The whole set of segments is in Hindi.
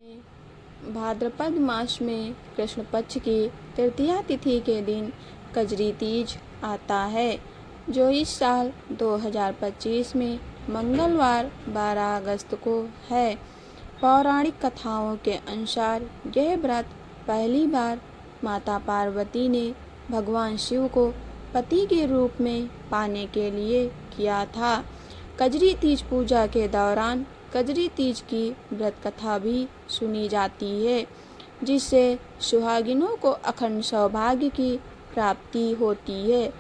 भाद्रपद मास में कृष्ण पक्ष की तृतीया तिथि के दिन कजरी तीज आता है, जो इस साल 2025 में मंगलवार 12 अगस्त को है। पौराणिक कथाओं के अनुसार यह व्रत पहली बार माता पार्वती ने भगवान शिव को पति के रूप में पाने के लिए किया था। कजरी तीज पूजा के दौरान कजरी तीज की व्रत कथा भी सुनी जाती है, जिससे सुहागिनों को अखंड सौभाग्य की प्राप्ति होती है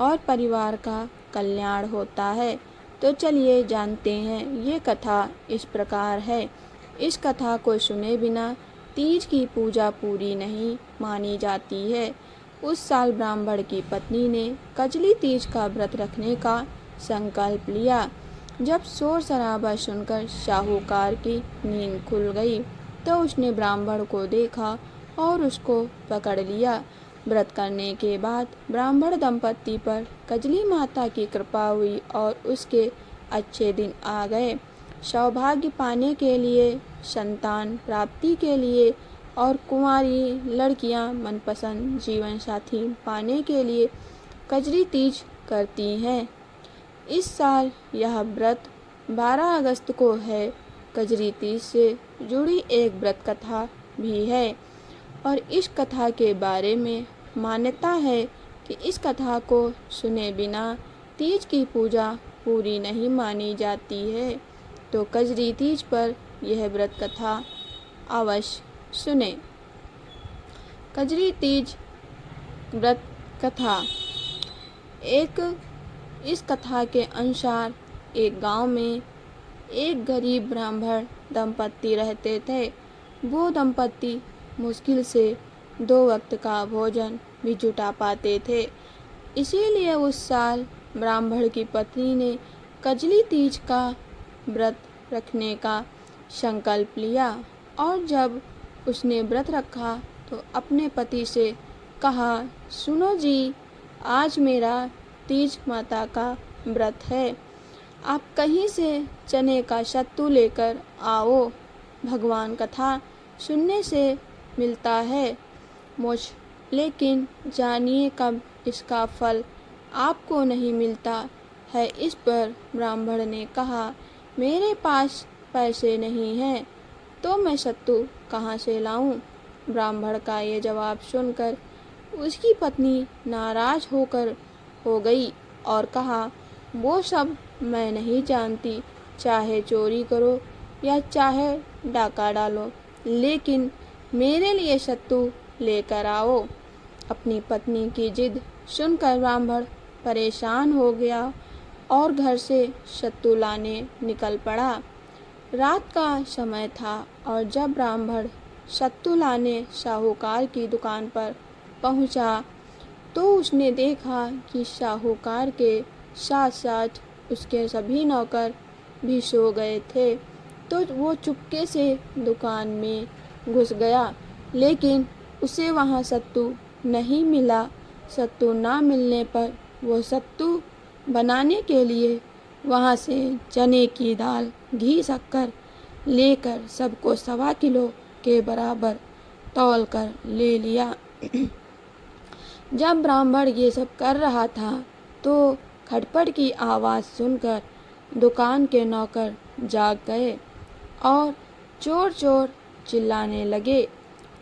और परिवार का कल्याण होता है। तो चलिए जानते हैं, ये कथा इस प्रकार है। इस कथा को सुने बिना तीज की पूजा पूरी नहीं मानी जाती है। उस साल ब्राह्मण की पत्नी ने कजली तीज का व्रत रखने का संकल्प लिया। जब शोर शराबा सुनकर साहूकार की नींद खुल गई, तो उसने ब्राह्मण को देखा और उसको पकड़ लिया। व्रत करने के बाद ब्राह्मण दंपत्ति पर कजली माता की कृपा हुई और उसके अच्छे दिन आ गए। सौभाग्य पाने के लिए, संतान प्राप्ति के लिए और कुंवारी लड़कियां मनपसंद जीवन साथी पाने के लिए कजरी तीज करती हैं। इस साल यह व्रत 12 अगस्त को है। कजरी तीज से जुड़ी एक व्रत कथा भी है और इस कथा के बारे में मान्यता है कि इस कथा को सुने बिना तीज की पूजा पूरी नहीं मानी जाती है। तो कजरी तीज पर यह व्रत कथा अवश्य सुने। कजरी तीज व्रत कथा। इस कथा के अनुसार एक गांव में एक गरीब ब्राह्मण दंपत्ति रहते थे। वो दंपत्ति मुश्किल से 2 वक्त का भोजन भी जुटा पाते थे। इसीलिए उस साल ब्राह्मण की पत्नी ने कजली तीज का व्रत रखने का संकल्प लिया और जब उसने व्रत रखा तो अपने पति से कहा, सुनो जी, आज मेरा तीज माता का व्रत है। आप कहीं से चने का सत्तू लेकर आओ। भगवान कथा सुनने से मिलता है मोक्ष, लेकिन जानिए कब इसका फल आपको नहीं मिलता है। इस पर ब्राह्मण ने कहा, मेरे पास पैसे नहीं हैं, तो मैं सत्तू कहाँ से लाऊं? ब्राह्मण का ये जवाब सुनकर उसकी पत्नी नाराज हो गई और कहा, वो सब मैं नहीं जानती, चाहे चोरी करो या चाहे डाका डालो, लेकिन मेरे लिए सत्तू लेकर आओ। अपनी पत्नी की जिद सुनकर ब्राह्मण परेशान हो गया और घर से सत्तू लाने निकल पड़ा। रात का समय था और जब ब्राह्मण सत्तू लाने साहूकार की दुकान पर पहुंचा, तो उसने देखा कि साहूकार के साथ साथ उसके सभी नौकर भी सो गए थे। तो वो चुपके से दुकान में घुस गया, लेकिन उसे वहाँ सत्तू नहीं मिला। सत्तू ना मिलने पर वो सत्तू बनाने के लिए वहाँ से चने की दाल, घी, शक्कर लेकर सबको 1.25 किलो के बराबर तौल कर ले लिया। जब ब्राह्मण ये सब कर रहा था, तो खटपट की आवाज़ सुनकर दुकान के नौकर जाग गए और चोर चोर चिल्लाने लगे।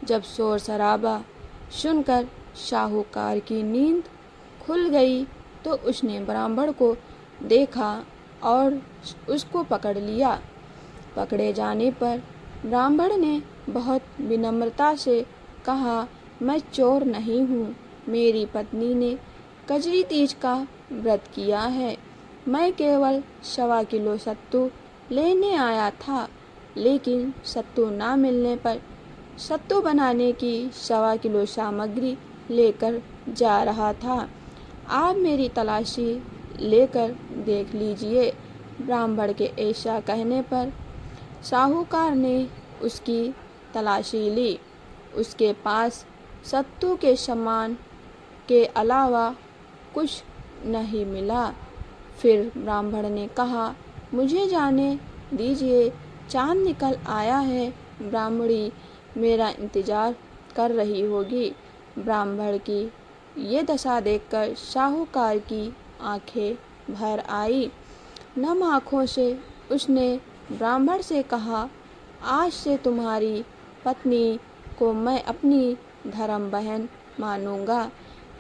जब शोर शराबा सुनकर साहूकार की नींद खुल गई, तो उसने ब्राह्मण को देखा और उसको पकड़ लिया। पकड़े जाने पर ब्राह्मण ने बहुत विनम्रता से कहा, मैं चोर नहीं हूँ, मेरी पत्नी ने कजरी तीज का व्रत किया है। मैं केवल 1.25 किलो सत्तू लेने आया था, लेकिन सत्तू ना मिलने पर सत्तू बनाने की 1.25 किलो सामग्री लेकर जा रहा था। आप मेरी तलाशी लेकर देख लीजिए। ब्राह्मण के ऐसा कहने पर साहूकार ने उसकी तलाशी ली। उसके पास सत्तू के सामान के अलावा कुछ नहीं मिला। फिर ब्राह्मण ने कहा, मुझे जाने दीजिए, चांद निकल आया है ब्राह्मणी मेरा इंतजार कर रही होगी। ब्राह्मण की ये दशा देखकर साहूकार की आंखें भर आई। नम आँखों से उसने ब्राह्मण से कहा, आज से तुम्हारी पत्नी को मैं अपनी धर्म बहन मानूंगा।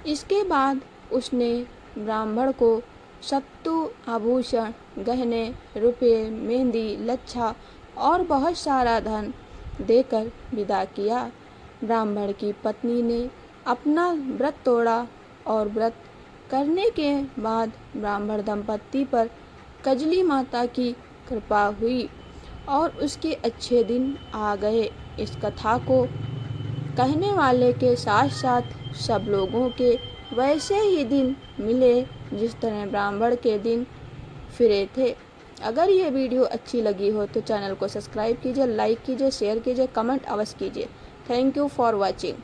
इसके बाद उसने ब्राह्मण को सत्तू, आभूषण, गहने, रुपये, मेहंदी, लच्छा और बहुत सारा धन देकर विदा किया। ब्राह्मण की पत्नी ने अपना व्रत तोड़ा और व्रत करने के बाद ब्राह्मण दंपत्ति पर कजली माता की कृपा हुई और उसके अच्छे दिन आ गए। इस कथा को कहने वाले के साथ साथ सब लोगों के वैसे ही दिन मिले जिस तरह ब्राह्मण के दिन फिरे थे। अगर ये वीडियो अच्छी लगी हो तो चैनल को सब्सक्राइब कीजिए, लाइक कीजिए, शेयर कीजिए, कमेंट अवश्य कीजिए। Thank you for watching.